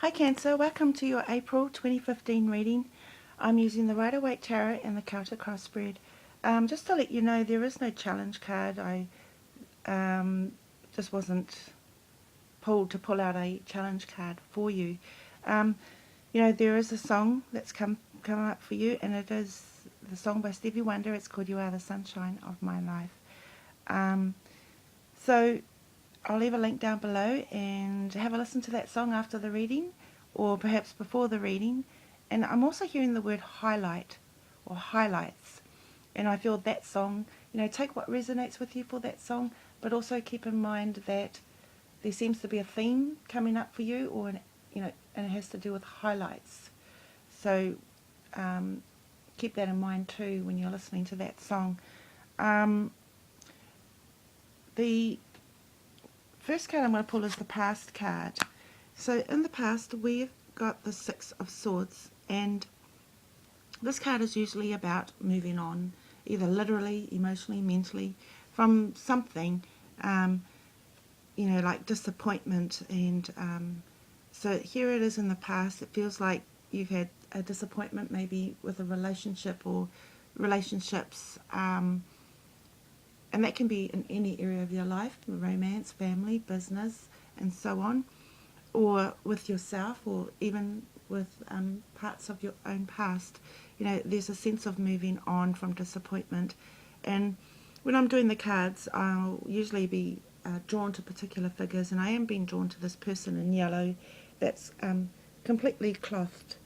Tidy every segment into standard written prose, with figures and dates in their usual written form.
Hi Cancer, welcome to your April 2015 reading. I'm using the Rider-Waite Tarot and the Celtic Crossbreed. Just to let you know, there is no challenge card. I just wasn't pulled to pull out a challenge card for you. There is a song that's come up for you, and it is the song by Stevie Wonder. It's called You Are the Sunshine of My Life. So I'll leave a link down below and have a listen to that song after the reading, or perhaps before the reading. And I'm also hearing the word highlight or highlights, and I feel that song, take what resonates with you for that song, but also keep in mind that there seems to be a theme coming up for you, or and it has to do with highlights. So keep that in mind too when you're listening to that song. The first card I'm going to pull is the past card. So in the past we've got the Six of Swords, and this card is usually about moving on, either literally, emotionally, mentally, from something, like disappointment. And so here it is in the past. It feels like you've had a disappointment maybe with a relationship or relationships, and that can be in any area of your life, romance, family, business, and so on, or with yourself, or even with parts of your own past. There's a sense of moving on from disappointment. And when I'm doing the cards, I'll usually be drawn to particular figures, and I am being drawn to this person in yellow that's completely clothed.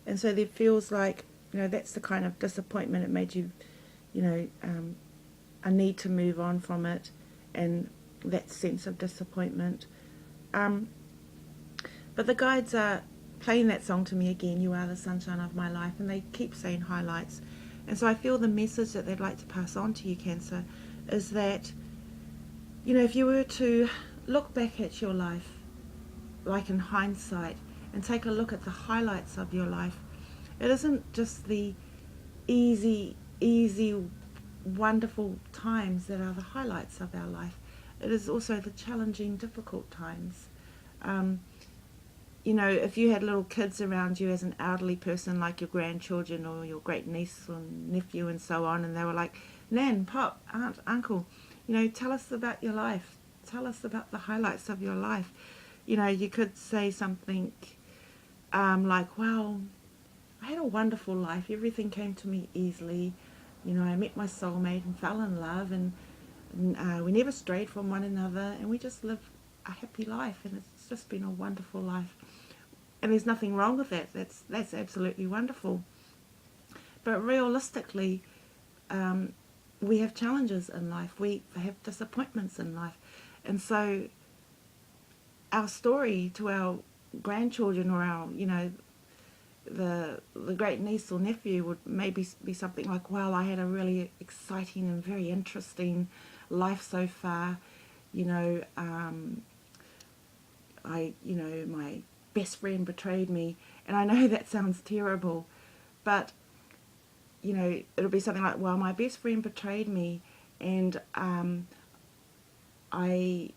And so there feels like, that's the kind of disappointment. It made you, a need to move on from it, and that sense of disappointment. But the guides are playing that song to me again, You Are the Sunshine of My Life, and they keep saying highlights. And so I feel the message that they'd like to pass on to you, Cancer, is that, if you were to look back at your life, like in hindsight, and take a look at the highlights of your life, it isn't just the easy, wonderful times that are the highlights of our life. It is also the challenging, difficult times. If you had little kids around you as an elderly person, like your grandchildren or your great niece or nephew and so on, and they were like, Nan, Pop, Aunt, Uncle, tell us about your life. Tell us about the highlights of your life. You could say something like, well, I had a wonderful life. Everything came to me easily. I met my soulmate and fell in love, and we never strayed from one another, and we just lived a happy life, and it's just been a wonderful life. And there's nothing wrong with that. That's absolutely wonderful. But realistically, we have challenges in life. We have disappointments in life. And so our story to our grandchildren, or our, the great niece or nephew, would maybe be something like, well, I had a really exciting and very interesting life so far. My best friend betrayed me, and I know that sounds terrible, but it'll be something like, well, my best friend betrayed me, and I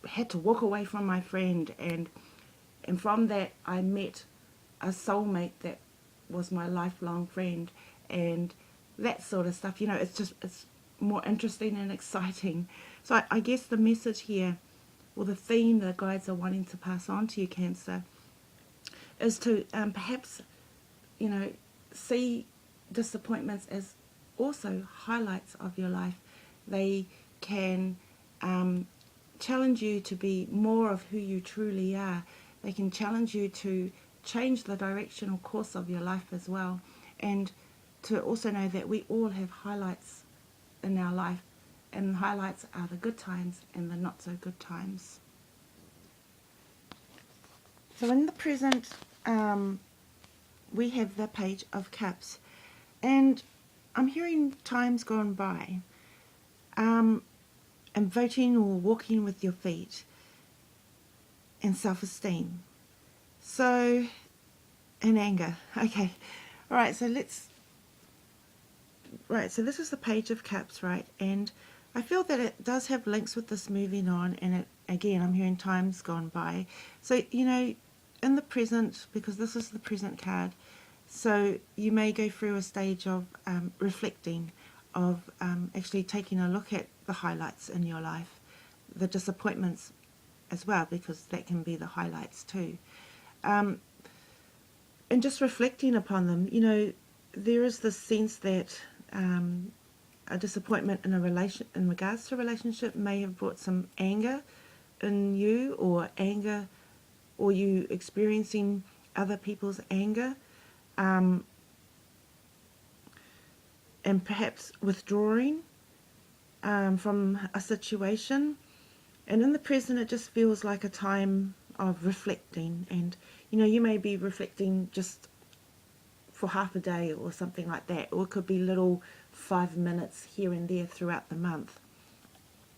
had to walk away from my friend, and from that I met a soulmate that was my lifelong friend, and that sort of stuff. It's more interesting and exciting. So I guess the message here, or the theme the guides are wanting to pass on to you, Cancer, is to perhaps, see disappointments as also highlights of your life. They can challenge you to be more of who you truly are. They can challenge you to change the direction or course of your life as well, and to also know that we all have highlights in our life, and highlights are the good times and the not so good times. So in the present, we have the Page of Cups, and I'm hearing times gone by, and voting or walking with your feet, and self-esteem. So, and anger. Okay, alright, so this is the Page of Cups, right? And I feel that it does have links with this moving on, and it, again, I'm hearing times gone by. So, you know, in the present, because this is the present card, so you may go through a stage of reflecting, of actually taking a look at the highlights in your life, the disappointments as well, because that can be the highlights too. And just reflecting upon them, you know, there is this sense that a disappointment in a relation, in regards to a relationship, may have brought some anger in you, or anger, or you experiencing other people's anger, and perhaps withdrawing from a situation. And in the present, it just feels like a time of reflecting, and you know, you may be reflecting just for half a day or something like that, or it could be little 5 minutes here and there throughout the month.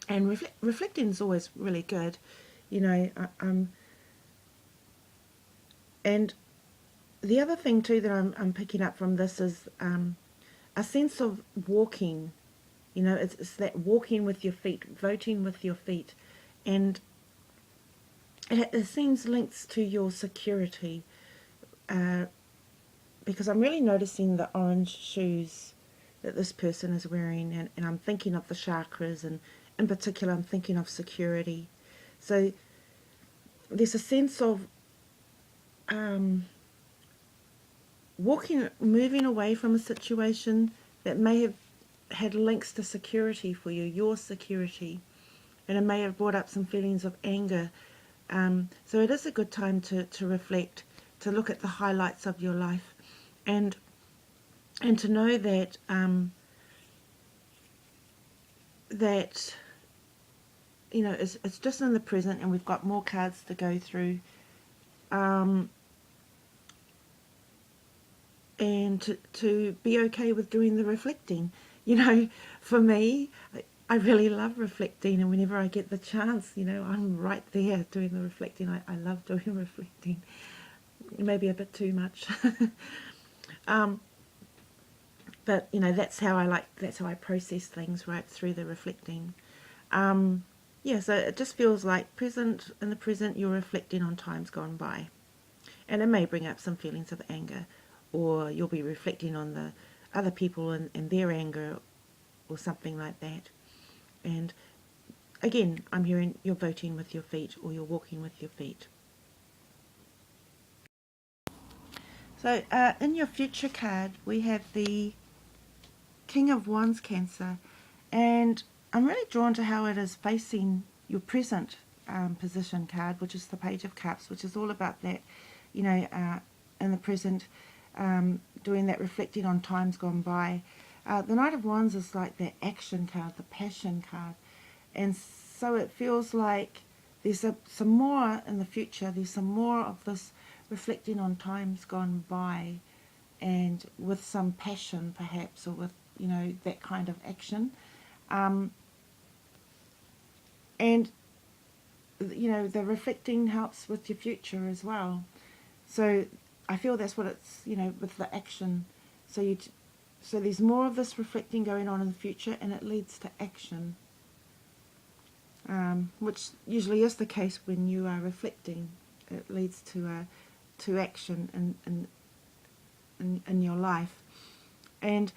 And reflecting is always really good, you know. And the other thing too that I'm picking up from this is a sense of walking. You know, it's that walking with your feet, voting with your feet, and it seems links to your security, because I'm really noticing the orange shoes that this person is wearing, and I'm thinking of the chakras, and in particular I'm thinking of security. So there's a sense of moving away from a situation that may have had links to security for you, your security, and it may have brought up some feelings of anger. So it is a good time to reflect, to look at the highlights of your life, and to know that that, you know, it's just in the present, and we've got more cards to go through, and to be okay with doing the reflecting. You know, for me, I really love reflecting, and whenever I get the chance, you know, I'm right there doing the reflecting. I love doing reflecting, maybe a bit too much. But you know, that's how I process things, right, through the reflecting. Yeah, so it just feels like in the present you're reflecting on times gone by, and it may bring up some feelings of anger, or you'll be reflecting on the other people and their anger, or something like that. And again, I'm hearing you're voting with your feet, or you're walking with your feet. So in your future card, we have the King of Wands, Cancer, and I'm really drawn to how it is facing your present position card, which is the Page of Cups, which is all about that, you know, in the present, doing that reflecting on times gone by. The Knight of Wands is like the action card, the passion card, and so it feels like there's some more in the future. There's some more of this reflecting on times gone by, and with some passion perhaps, or with, you know, that kind of action, and you know, the reflecting helps with your future as well. So I feel that's what it's, you know, with the action. So so there's more of this reflecting going on in the future, and it leads to action, which usually is the case when you are reflecting. It leads to action in your life. And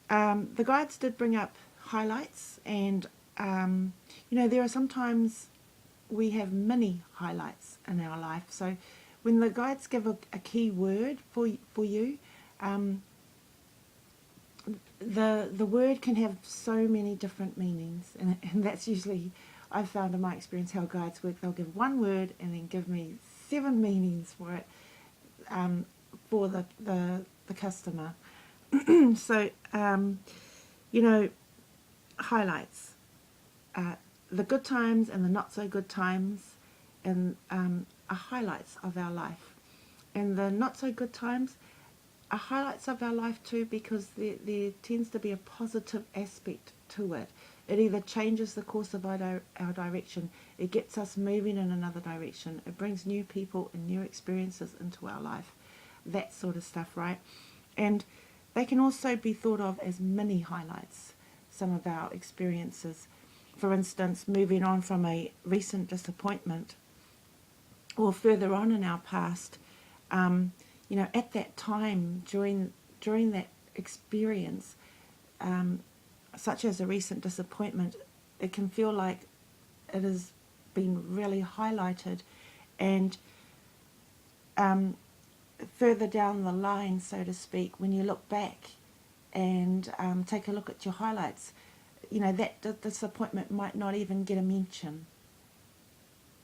the guides did bring up highlights, and you know, there are sometimes we have many highlights in our life. So when the guides give a key word for you, the word can have so many different meanings, and that's usually, I've found in my experience, how guides work. They'll give one word and then give me 7 meanings for it, for the customer. So you know, highlights, the good times and the not so good times, and are highlights of our life, and the not so good times are highlights of our life too, because there tends to be a positive aspect to it. It either changes the course of our direction, it gets us moving in another direction, it brings new people and new experiences into our life, that sort of stuff, right? And they can also be thought of as mini highlights. some of our experiences. For instance, moving on from a recent disappointment or further on in our past, at that time during that experience, such as a recent disappointment, it can feel like it has been really highlighted, and further down the line, so to speak, when you look back and take a look at your highlights, that disappointment might not even get a mention.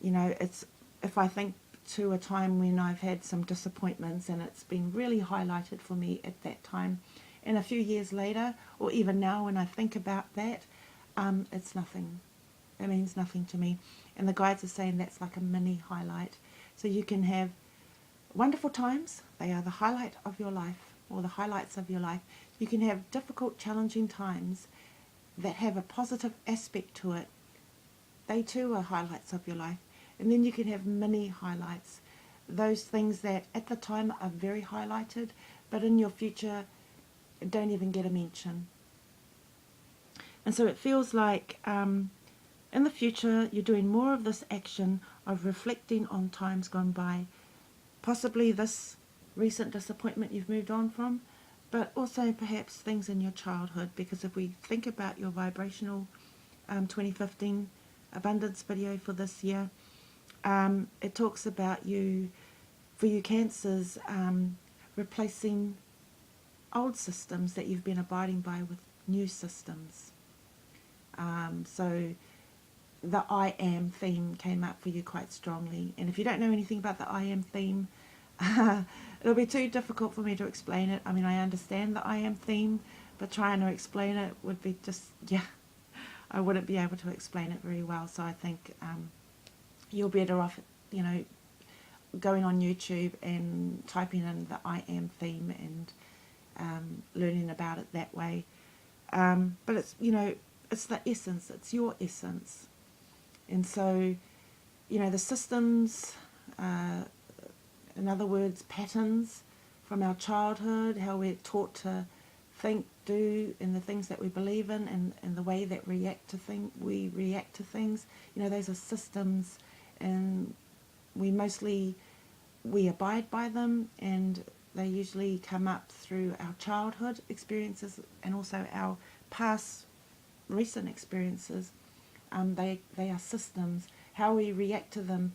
It's, if I think to a time when I've had some disappointments and it's been really highlighted for me at that time, and a few years later, or even now when I think about that, it's nothing. It means nothing to me. And the guides are saying that's like a mini highlight. So you can have wonderful times. They are the highlight of your life, or the highlights of your life. You can have difficult, challenging times that have a positive aspect to it. They too are highlights of your life. And then you can have mini highlights. Those things that at the time are very highlighted, but in your future don't even get a mention. And so it feels like in the future you're doing more of this action of reflecting on times gone by, possibly this recent disappointment you've moved on from, but also perhaps things in your childhood, because if we think about your vibrational 2015 abundance video for this year, it talks about you, for you Cancers, replacing old systems that you've been abiding by with new systems. So the I am theme came up for you quite strongly. And if you don't know anything about the I am theme, it'll be too difficult for me to explain it. I mean, I understand the I am theme, but trying to explain it would be just, I wouldn't be able to explain it very well. So I think you're better off, going on YouTube and typing in the I am theme and learning about it that way. But it's, it's the essence, it's your essence. And so, the systems, in other words, patterns from our childhood, how we're taught to think, do, and the things that we believe in, and the way that we react to things, those are systems, and we abide by them, and they usually come up through our childhood experiences and also our past recent experiences. They are systems. How we react to them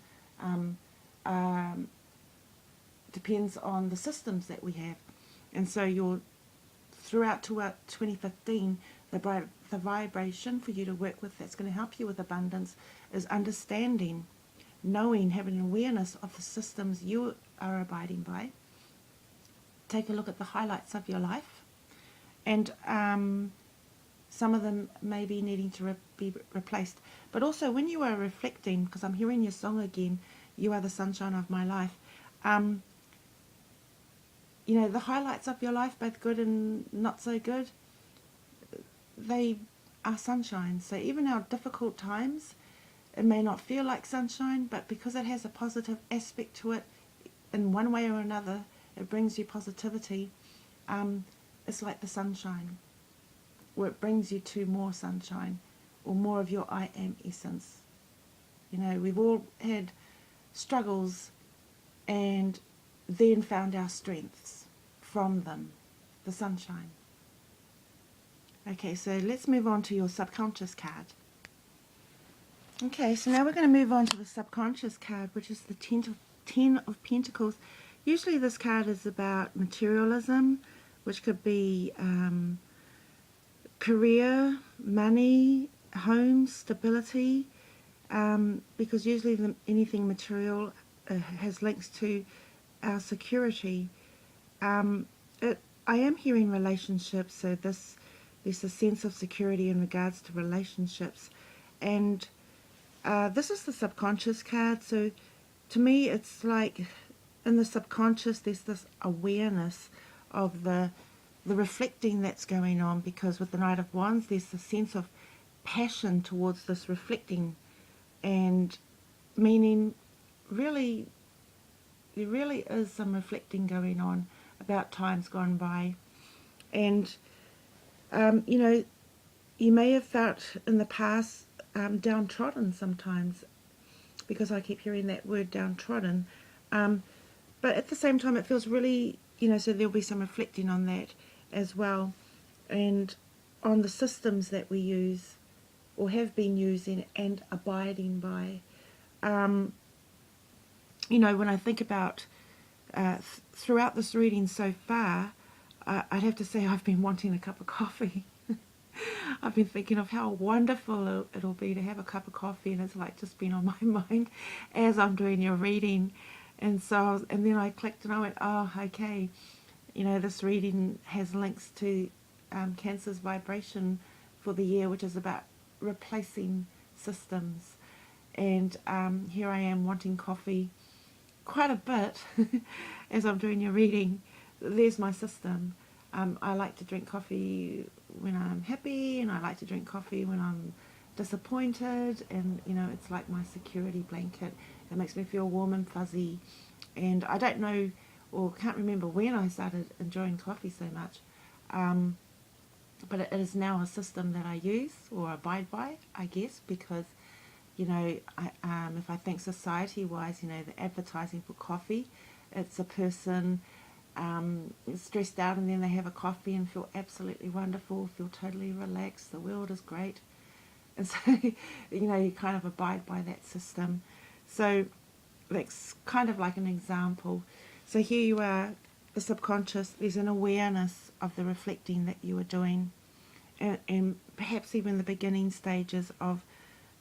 depends on the systems that we have. And so throughout 2015, the vibration for you to work with that's going to help you with abundance is understanding, knowing, having an awareness of the systems you are abiding by. Take a look at the highlights of your life, and some of them may be needing to be replaced. But also when you are reflecting, because I'm hearing your song again, You Are the Sunshine of My Life, the highlights of your life, both good and not so good, they are sunshine. So even our difficult times, it may not feel like sunshine, but because it has a positive aspect to it in one way or another, it brings you positivity. It's like the sunshine, where it brings you to more sunshine, or more of your I am essence. We've all had struggles and then found our strengths from them, the sunshine. Okay, so let's move on to your subconscious card. Okay, so now we're going to move on to the subconscious card, which is the Ten of Pentacles. Usually this card is about materialism, which could be career, money, home, stability, because usually anything material has links to our security. I am hearing relationships, so there's a sense of security in regards to relationships. And this is the subconscious card, so to me it's like in the subconscious there's this awareness of the reflecting that's going on, because with the Knight of Wands there's a sense of passion towards this reflecting, and meaning really there really is some reflecting going on about times gone by. And you may have felt in the past downtrodden sometimes, because I keep hearing that word downtrodden. But at the same time, it feels really, so there'll be some reflecting on that as well, and on the systems that we use or have been using and abiding by. When I think about throughout this reading so far, I'd have to say I've been wanting a cup of coffee. I've been thinking of how wonderful it'll be to have a cup of coffee, and it's like just been on my mind as I'm doing your reading. And then I clicked and I went, oh, okay, this reading has links to Cancer's vibration for the year, which is about replacing systems. And here I am wanting coffee quite a bit as I'm doing your reading. There's my system. I like to drink coffee when I'm happy, and I like to drink coffee when I'm disappointed, and it's like my security blanket. It makes me feel warm and fuzzy, and I don't know or can't remember when I started enjoying coffee so much, but it is now a system that I use or abide by, I guess, because if I think society-wise, the advertising for coffee, it's a person stressed out, and then they have a coffee and feel absolutely wonderful, feel totally relaxed, the world is great. And so, you kind of abide by that system. So that's kind of like an example. So here you are, the subconscious, there's an awareness of the reflecting that you are doing, and perhaps even the beginning stages of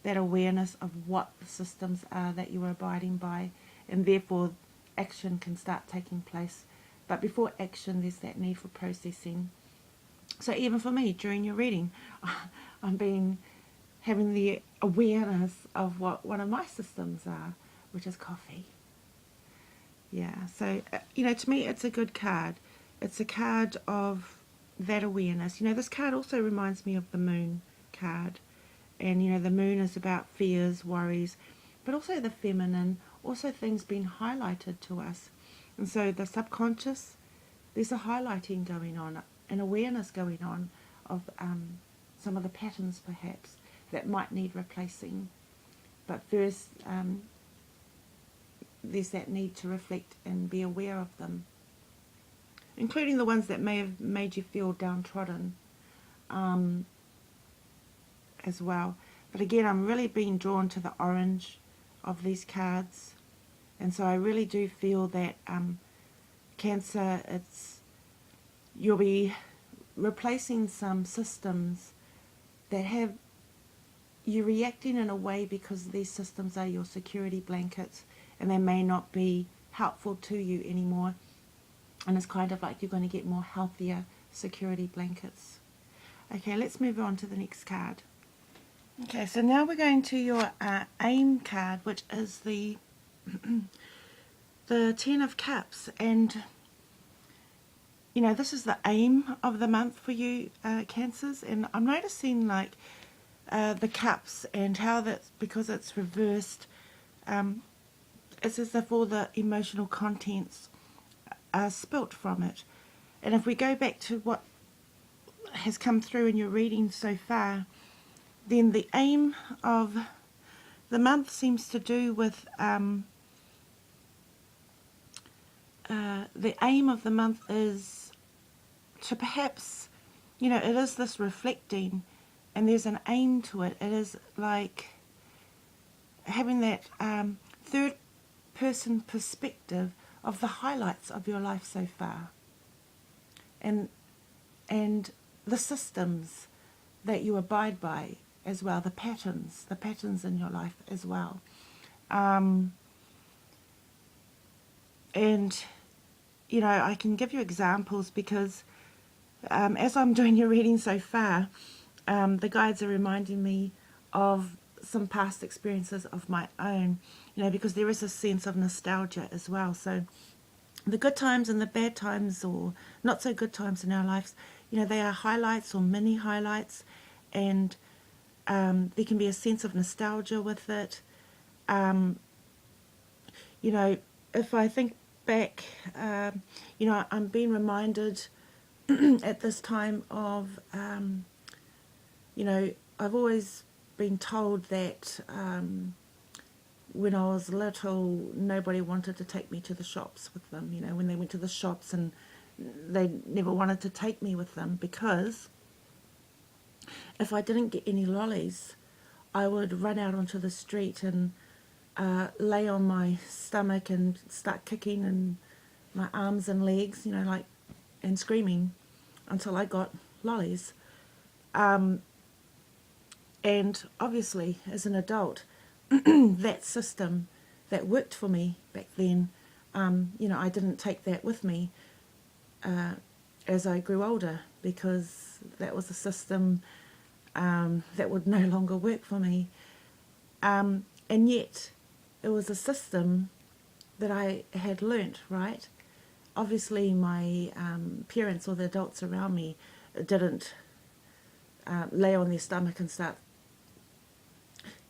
that awareness of what the systems are that you are abiding by, and therefore action can start taking place. But before action, there's that need for processing. So even for me, during your reading, I'm having the awareness of what one of my systems are, which is coffee. Yeah, so, to me, it's a good card. It's a card of that awareness. This card also reminds me of the moon card. And, the moon is about fears, worries, but also the feminine, also things being highlighted to us. And so the subconscious, there's a highlighting going on, an awareness going on of some of the patterns perhaps that might need replacing. But first, there's that need to reflect and be aware of them, including the ones that may have made you feel downtrodden as well. But again, I'm really being drawn to the orange of these cards. And so I really do feel that Cancer, you'll be replacing some systems that have you reacting in a way because these systems are your security blankets, and they may not be helpful to you anymore. And it's kind of like you're going to get more healthier security blankets. Okay, let's move on to the next card. Okay, so now we're going to your aim card, which is the the 10 of Cups, and this is the aim of the month for you, Cancers, and I'm noticing like the cups and how that's, because it's reversed, it's as if all the emotional contents are spilt from it. And if we go back to what has come through in your reading so far, then the aim of the month seems to do with the aim of the month is to perhaps, it is this reflecting, and there's an aim to it. It is like having that third person perspective of the highlights of your life so far, and the systems that you abide by as well, the patterns in your life as well. And I can give you examples because as I'm doing your reading so far, the guides are reminding me of some past experiences of my own, because there is a sense of nostalgia as well. So the good times and the bad times, or not so good times in our lives, they are highlights or mini highlights, and there can be a sense of nostalgia with it. If I think back, I'm being reminded at this time of You know, I've always been told that when I was little, nobody wanted to take me to the shops with them. You know, when they went to the shops, and they never wanted to take me with them because if I didn't get any lollies, I would run out onto the street and lay on my stomach and start kicking and my arms and legs, you know, like, and screaming until I got lollies. And obviously, as an adult, that system that worked for me back then, you know, I didn't take that with me as I grew older, because that was a system that would no longer work for me. And yet, it was a system that I had learnt, right? Obviously, my parents or the adults around me didn't lay on their stomach and start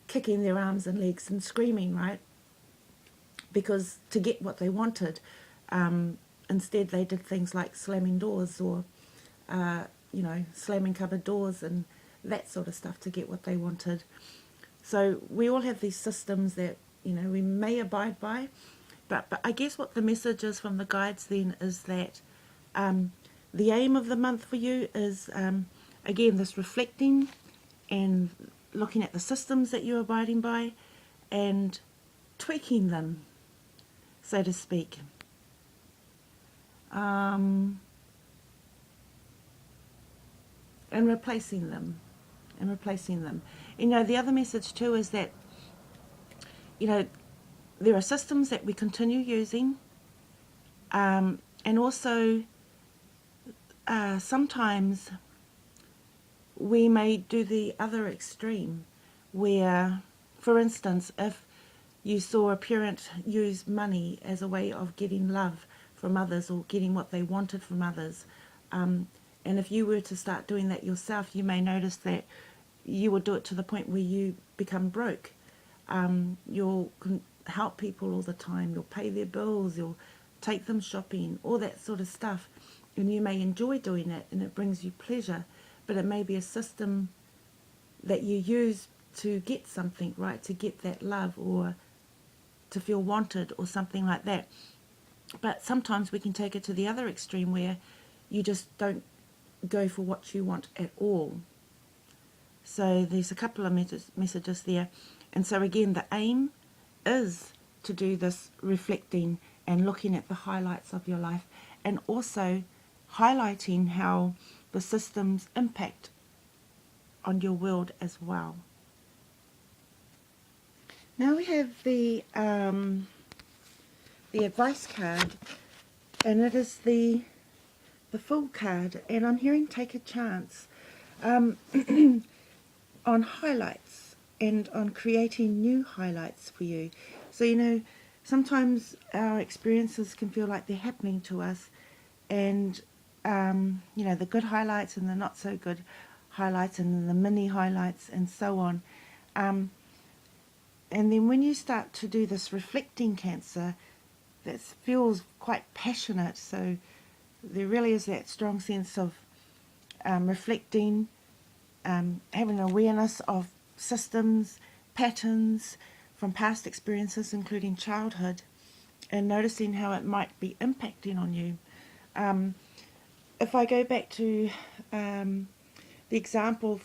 kicking their arms and legs and screaming, right? Because to get what they wanted, instead they did things like slamming doors or, you know, slamming cupboard doors and that sort of stuff to get what they wanted. So we all have these systems that, you know, we may abide by, but I guess what the message is from the guides then is that the aim of the month for you is, again, this reflecting and looking at the systems that you're abiding by and tweaking them, so to speak. And replacing them. You know, the other message too is that, you know, there are systems that we continue using, and also sometimes we may do the other extreme where, for instance, if you saw a parent use money as a way of getting love from others or getting what they wanted from others, and if you were to start doing that yourself, you may notice that you would do it to the point where you become broke. You'll help people all the time, you'll pay their bills, you'll take them shopping, all that sort of stuff, and you may enjoy doing it and it brings you pleasure, but it may be a system that you use to get something, right, to get that love or to feel wanted or something like that. But sometimes we can take it to the other extreme where you just don't go for what you want at all. So there's a couple of messages there. And so again, the aim is to do this reflecting and looking at the highlights of your life, and also highlighting how the systems impact on your world as well. Now we have the advice card, and it is the Fool card, and I'm hearing take a chance on highlights and on creating new highlights for you. So, you know, sometimes our experiences can feel like they're happening to us, and you know, the good highlights and the not so good highlights and the mini highlights and so on. And then when you start to do this reflecting, Cancer, that feels quite passionate. So there really is that strong sense of reflecting, having awareness of systems, patterns from past experiences, including childhood, and noticing how it might be impacting on you. If I go back to the example,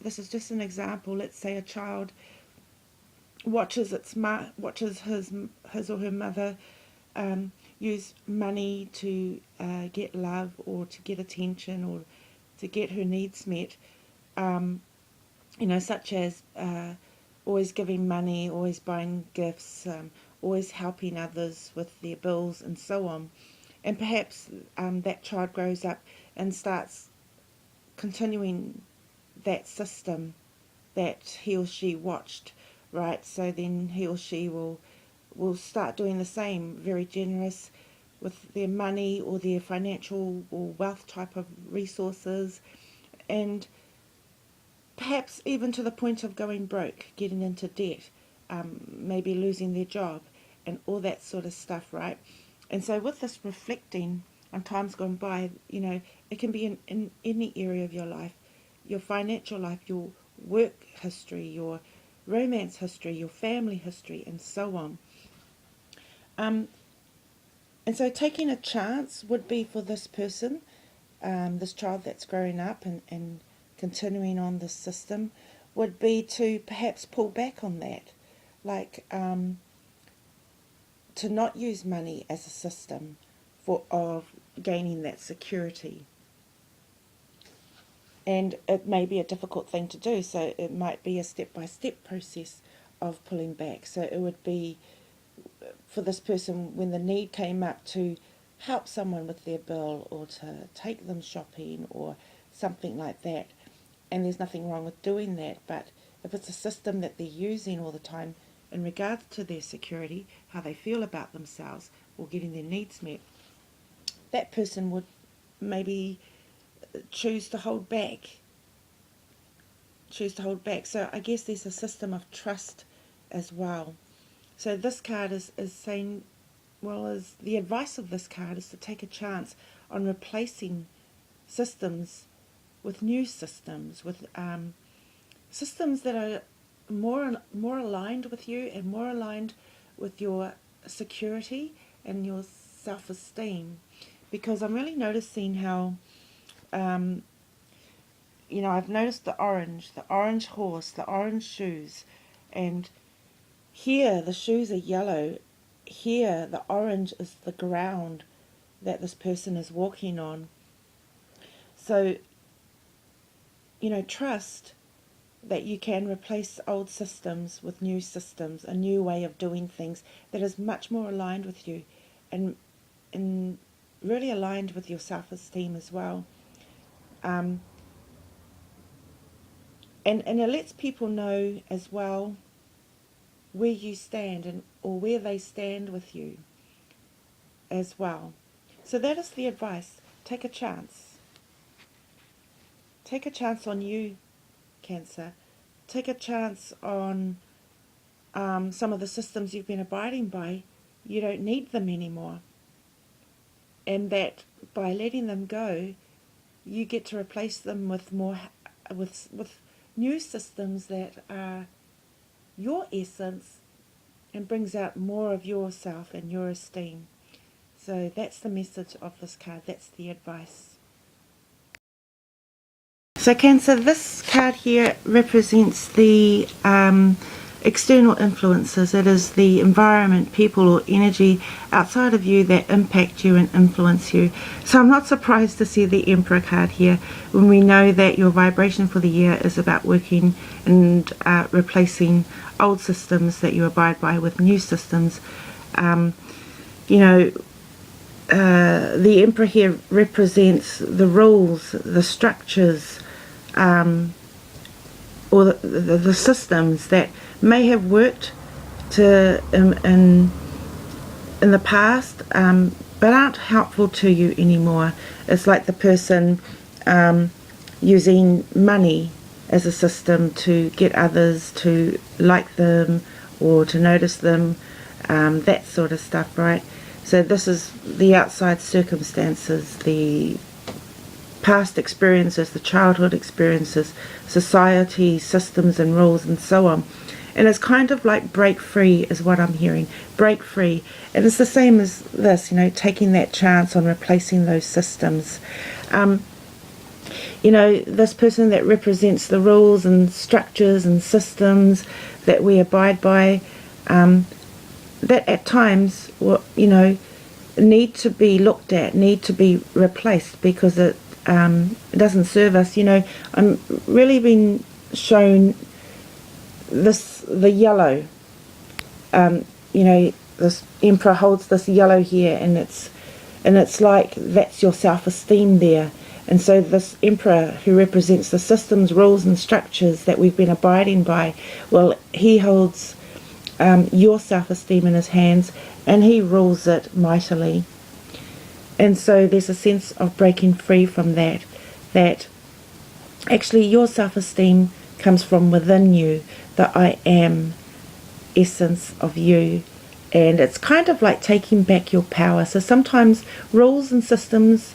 this is just an example. Let's say a child watches his or her mother use money to get love or to get attention or to get her needs met. You know, such as always giving money, always buying gifts, always helping others with their bills and so on. And perhaps that child grows up and starts continuing that system that he or she watched, right? So then he or she will start doing the same, very generous with their money or their financial or wealth type of resources, and perhaps even to the point of going broke, getting into debt, maybe losing their job and all that sort of stuff, right? And so with this reflecting on times gone by, you know, it can be in any area of your life. your financial life, your work history, your romance history, your family history, and so on. And so taking a chance would be for this person, this child that's growing up and continuing on this system, would be to perhaps pull back on that, like to not use money as a system of gaining that security. And it may be a difficult thing to do, so it might be a step-by-step process of pulling back. So it would be for this person, when the need came up, to help someone with their bill or to take them shopping or something like that. And there's nothing wrong with doing that, but if it's a system that they're using all the time in regards to their security, how they feel about themselves or getting their needs met, that person would maybe choose to hold back. So I guess there's a system of trust as well. So this card is saying, the advice of this card is to take a chance on replacing systems with new systems, with systems that are more aligned with you and more aligned with your security and your self-esteem. Because I'm really noticing how, I've noticed the orange horse, the orange shoes, and here the shoes are yellow. Here the orange is the ground that this person is walking on. So, trust that you can replace old systems with new systems, a new way of doing things that is much more aligned with you and really aligned with your self-esteem as well. And it lets people know as well where you stand or where they stand with you as well. So that is the advice. Take a chance. Take a chance on you, Cancer. Take a chance on some of the systems you've been abiding by. You don't need them anymore. And that by letting them go, you get to replace them with new systems that are your essence and brings out more of yourself and your esteem. So that's the message of this card. That's the advice. So Cancer, this card here represents the external influences. It is the environment, people or energy outside of you that impact you and influence you. So I'm not surprised to see the Emperor card here when we know that your vibration for the year is about working and replacing old systems that you abide by with new systems. The Emperor here represents the rules, the structures, or the systems that may have worked in the past, but aren't helpful to you anymore. It's like the person using money as a system to get others to like them or to notice them, that sort of stuff, right? So this is the outside circumstances, the past experiences, the childhood experiences, society, systems and rules and so on. And it's kind of like break free is what I'm hearing. Break free. And it's the same as this, taking that chance on replacing those systems. This person that represents the rules and structures and systems that we abide by, that at times, need to be looked at, need to be replaced because it doesn't serve us. I'm really being shown the yellow. This Emperor holds this yellow here, and it's like that's your self-esteem there. And so this Emperor, who represents the systems, rules and structures that we've been abiding by, well, he holds your self-esteem in his hands, and he rules it mightily. And so there's a sense of breaking free from that actually your self-esteem comes from within you, the I am essence of you. And it's kind of like taking back your power. So sometimes rules and systems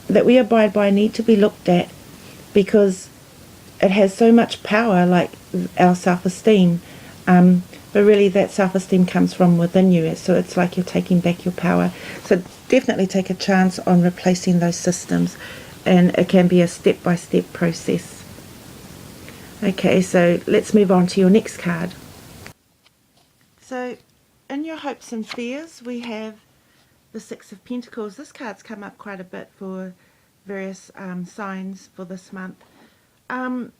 that we abide by need to be looked at because it has so much power, like our self-esteem. But really that self-esteem comes from within you. So it's like you're taking back your power. So definitely take a chance on replacing those systems. And it can be a step-by-step process. Okay, so let's move on to your next card. So in your hopes and fears, we have the Six of Pentacles. This card's come up quite a bit for various signs for this month. You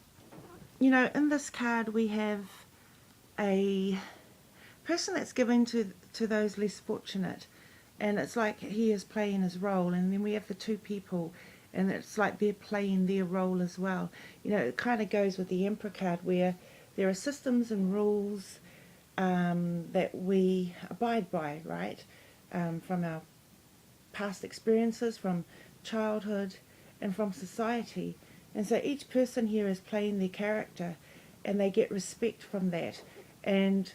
know, in this card we have a person that's giving to those less fortunate, and it's like he is playing his role, and then we have the two people, and it's like they're playing their role as well. You know, it kind of goes with the Emperor card, where there are systems and rules that we abide by, right, from our past experiences, from childhood, and from society. And so each person here is playing their character, and they get respect from that, and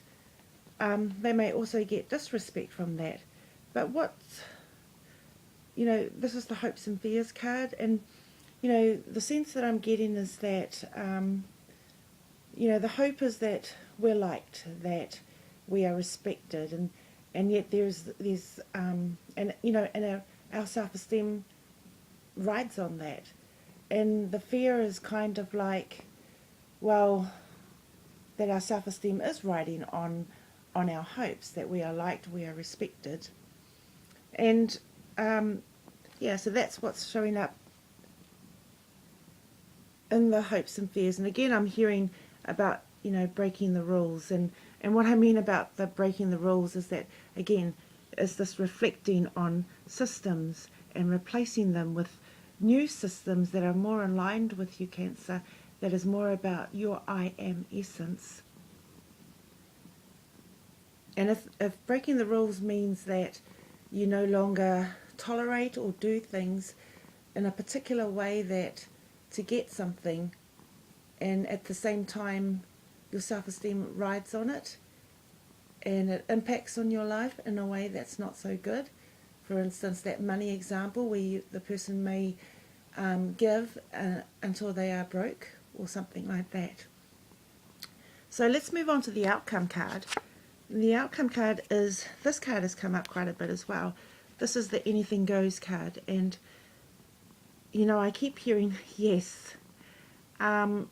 they may also get disrespect from that. But what's, you know, this is the hopes and fears card, and you know, the sense that I'm getting is that you know, the hope is that we're liked, that we are respected, and yet there's and you know, and our self-esteem rides on that. And the fear is kind of like, well, that our self-esteem is riding on our hopes, that we are liked, we are respected. And yeah, so that's what's showing up in the hopes and fears. And again, I'm hearing about, you know, breaking the rules, and what I mean about the breaking the rules is that, again, is this reflecting on systems and replacing them with new systems that are more aligned with you, Cancer, that is more about your I am essence. And if breaking the rules means that you no longer tolerate or do things in a particular way that to get something, and at the same time your self-esteem rides on it, and it impacts on your life in a way that's not so good. For instance, that money example where the person may give until they are broke or something like that. So let's move on to the outcome card. The outcome card is, this card has come up quite a bit as well. This is the anything goes card, and you know, I keep hearing yes, and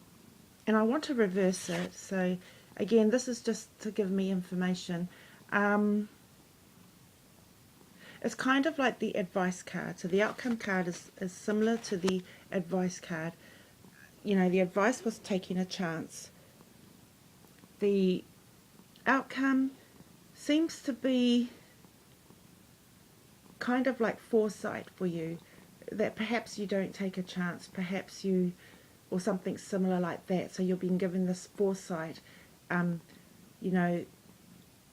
I want to reverse it. So again, this is just to give me information. It's kind of like the advice card. So the outcome card is similar to the advice card. You know, the advice was taking a chance. The outcome seems to be kind of like foresight for you, that perhaps you don't take a chance, perhaps you, or something similar like that. So you're being given this foresight. You know,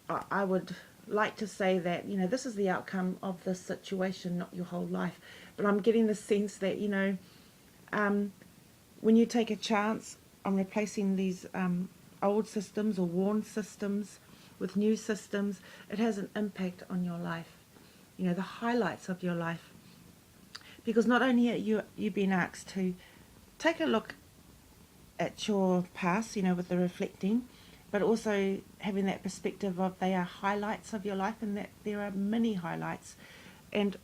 I would like to say that, you know, this is the outcome of this situation, not your whole life. But I'm getting the sense that, you know, when you take a chance on replacing these old systems or worn systems with new systems, it has an impact on your life, you know, the highlights of your life. Because not only are you being asked to take a look at your past, you know, with the reflecting, but also having that perspective of they are highlights of your life, and that there are many highlights. And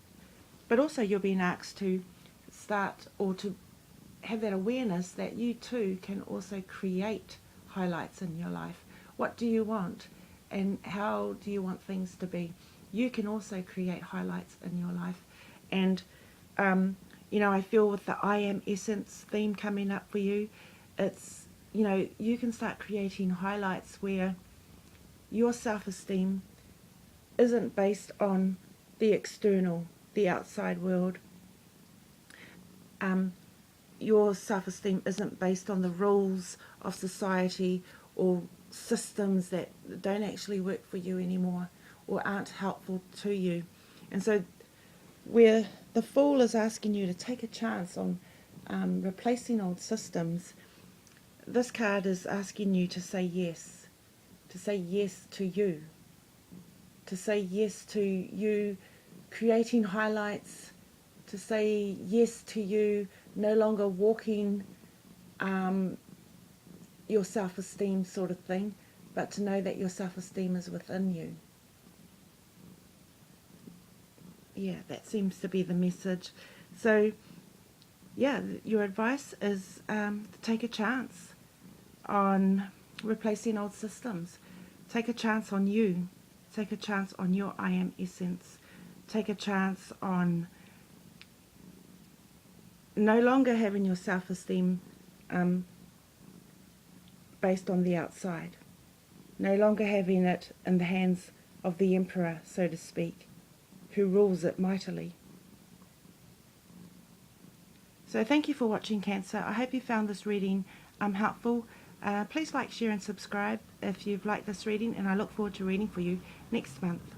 but also you're being asked to start, or to have that awareness that you too can also create highlights in your life. What do you want, and how do you want things to be? You can also create highlights in your life. And you know, I feel with the I am essence theme coming up for you, it's, you know, you can start creating highlights where your self-esteem isn't based on the external, the outside world. Your self-esteem isn't based on the rules of society or systems that don't actually work for you anymore or aren't helpful to you. And so where the Fool is asking you to take a chance on replacing old systems, this card is asking you to say yes to you, to say yes to you creating highlights, to say yes to you no longer walking your self-esteem sort of thing, but to know that your self-esteem is within you. Yeah, that seems to be the message. So, yeah, your advice is to take a chance on replacing old systems. Take a chance on you. Take a chance on your I am essence. Take a chance on no longer having your self-esteem based on the outside. No longer having it in the hands of the emperor, so to speak, who rules it mightily. So thank you for watching, Cancer. I hope you found this reading helpful. Please like, share and subscribe if you've liked this reading, and I look forward to reading for you next month.